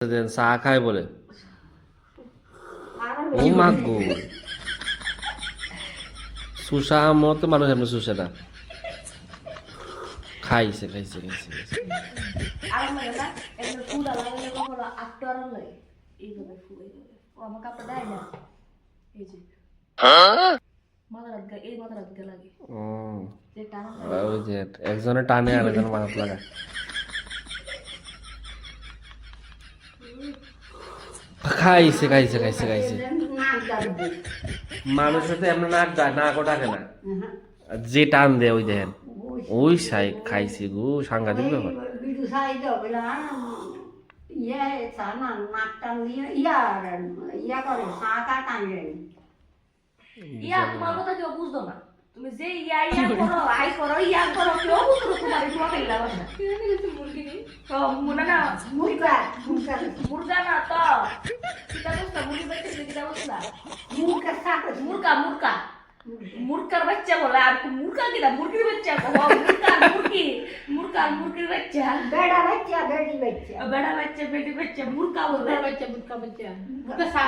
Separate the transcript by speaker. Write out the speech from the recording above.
Speaker 1: চা খায় বলে ও মাগো সুসা মতো মানুষ এমনি সুসা না খাইছে খাইছে খাইছে ওই যে একজনে টানে আর একজন মাথাত লাগায় খাইছে খাইছে খাইছে খাইছে মানুষের তো এমন নাক ডাকে না যে টান দেয় ওই দেখেন ওই সাই খাইছে গো সাংঘাতিক ব্যাপার
Speaker 2: তোমার কথা কেউ বুঝতো না তুমি যে ইয়া ইয়া করো আই করো ইয়া করো কেউ বুঝতো তোমার এই তোমাকে লাগা না মুরগি নি তো মুনা না মুরগা না তো কিটা বসতা মুরগি বাইতে কিটা বসতা মুরকার বাচ্চা বলে আর মুরকা কিটা মুরগির বাচ্চা মুরগির বাচ্চা বেড়া বাচ্চা বেটি বাচ্চা মুরকা বলে
Speaker 3: মুরকা সা